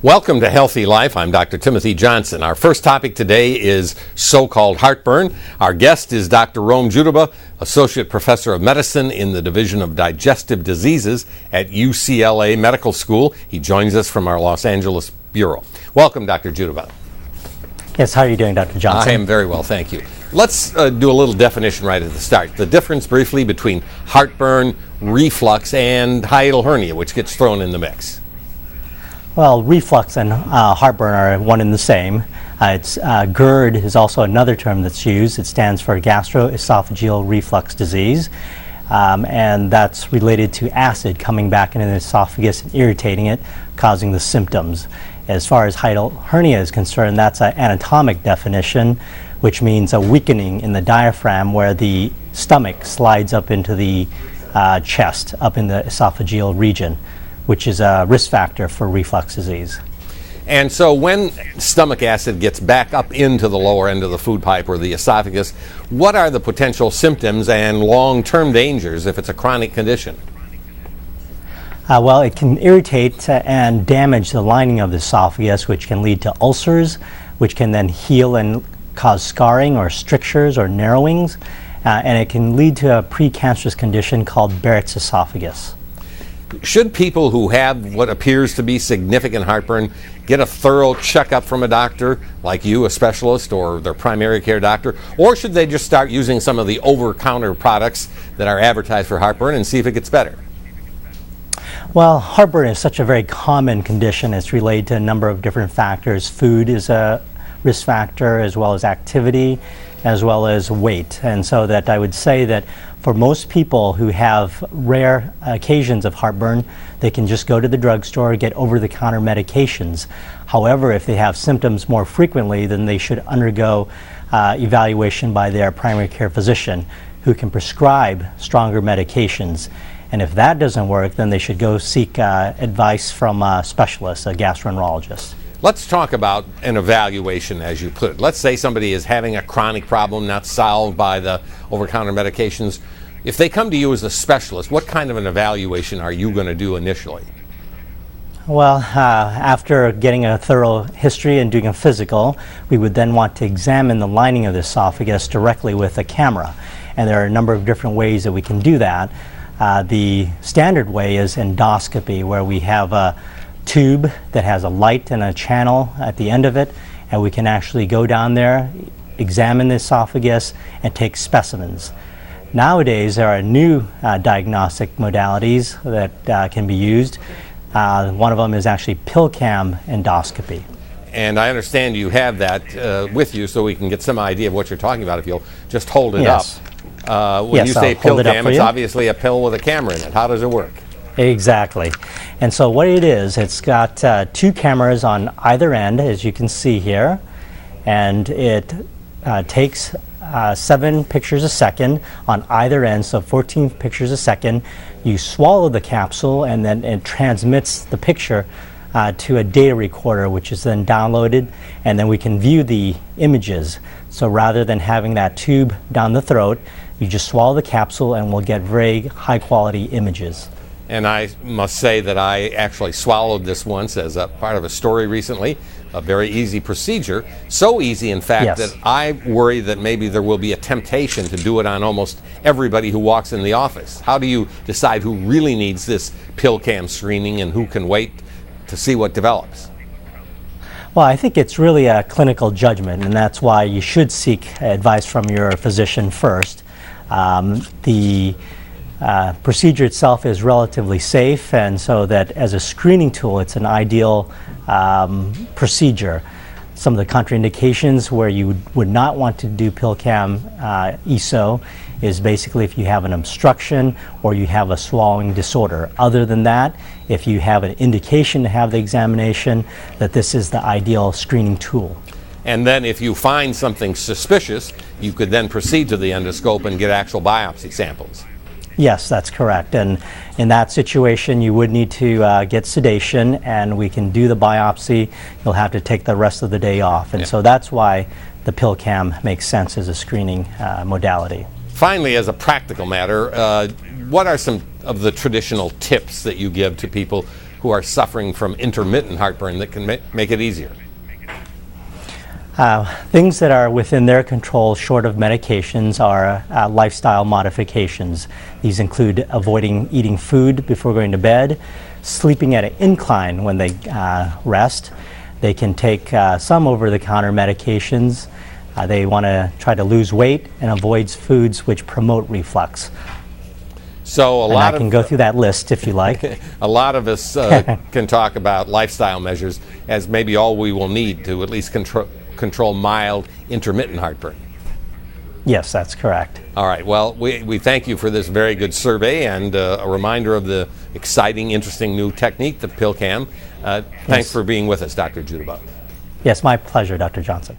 Welcome to Healthy Life. I'm Dr. Timothy Johnson. Our first topic today is so-called heartburn. Our guest is Dr. Jutabha, Associate Professor of Medicine in the Division of Digestive Diseases at UCLA Medical School. He joins us from our Los Angeles Bureau. Welcome, Dr. Jutabha. Yes, how are you doing, Dr. Johnson? I am very well, thank you. Let's do a little definition right at the start. The difference briefly between heartburn, reflux, and hiatal hernia, which gets thrown in the mix. Well, reflux and heartburn are one and the same. GERD is also another term that's used. It stands for gastroesophageal reflux disease, and that's related to acid coming back into the esophagus and irritating it, causing the symptoms. As far as hiatal hernia is concerned, that's an anatomic definition, which means a weakening in the diaphragm where the stomach slides up into the chest, up in the esophageal region, which is a risk factor for reflux disease. And so when stomach acid gets back up into the lower end of the food pipe or the esophagus, what are the potential symptoms and long-term dangers if it's a chronic condition? Well, it can irritate and damage the lining of the esophagus, which can lead to ulcers, which can then heal and cause scarring or strictures or narrowings, and it can lead to a precancerous condition called Barrett's esophagus. Should people who have what appears to be significant heartburn get a thorough checkup from a doctor like you, a specialist, or their primary care doctor, or should they just start using some of the over-counter products that are advertised for heartburn and see if it gets better? Well, heartburn is such a very common condition. It's related to a number of different factors. Food is a risk factor, as well as activity, as well as weight. And so that I would say that for most people who have rare occasions of heartburn, they can just go to the drugstore, get over-the-counter medications. However, if they have symptoms more frequently, then they should undergo evaluation by their primary care physician, who can prescribe stronger medications. And if that doesn't work, then they should go seek advice from a specialist, a gastroenterologist. Let's talk about an evaluation, as you put it. Let's say somebody is having a chronic problem not solved by the over-counter medications. If they come to you as a specialist, what kind of an evaluation are you going to do initially? Well, after getting a thorough history and doing a physical, we would then want to examine the lining of the esophagus directly with a camera. And there are a number of different ways that we can do that. The standard way is endoscopy, where we have a tube that has a light and a channel at the end of it, and we can actually go down there, examine the esophagus, and take specimens. Nowadays, there are new diagnostic modalities that can be used. One of them is actually PillCam endoscopy. And I understand you have that with you, so we can get some idea of what you're talking about if you'll just hold it up. When you say PillCam, it's obviously a pill with a camera in it. How does it work? Exactly. And so what it is, it's got two cameras on either end, as you can see here, and it takes 7 pictures a second on either end, so 14 pictures a second. You swallow the capsule, and then it transmits the picture to a data recorder, which is then downloaded, and then we can view the images. So rather than having that tube down the throat, you just swallow the capsule and we'll get very high quality images. And I must say that I actually swallowed this once as a part of a story recently. A very easy procedure. So easy, in fact, that I worry that maybe there will be a temptation to do it on almost everybody who walks in the office. How do you decide who really needs this PillCam screening and who can wait to see what develops? Well, I think it's really a clinical judgment, and that's why you should seek advice from your physician first. The procedure itself is relatively safe, and so that as a screening tool, it's an ideal procedure. Some of the contraindications where you would not want to do PillCam ESO is basically if you have an obstruction or you have a swallowing disorder. Other than that, if you have an indication to have the examination, that this is the ideal screening tool. And then if you find something suspicious, you could then proceed to the endoscope and get actual biopsy samples. Yes, that's correct. And in that situation, you would need to get sedation, and we can do the biopsy. You'll have to take the rest of the day off. And so that's why the PillCam makes sense as a screening modality. Finally, as a practical matter, what are some of the traditional tips that you give to people who are suffering from intermittent heartburn that can make it easier? Things that are within their control short of medications are lifestyle modifications. These include avoiding eating food before going to bed, sleeping at an incline when they rest. They can take some over-the-counter medications. They want to try to lose weight and avoid foods which promote reflux. So I can go through that list if you like. A lot of us can talk about lifestyle measures as maybe all we will need to at least control mild intermittent heartburn. Yes, that's correct. All right. Well, we thank you for this very good survey and a reminder of the exciting, interesting new technique, the PillCam. Thanks for being with us, Dr. Jutabha. Yes, my pleasure, Dr. Johnson.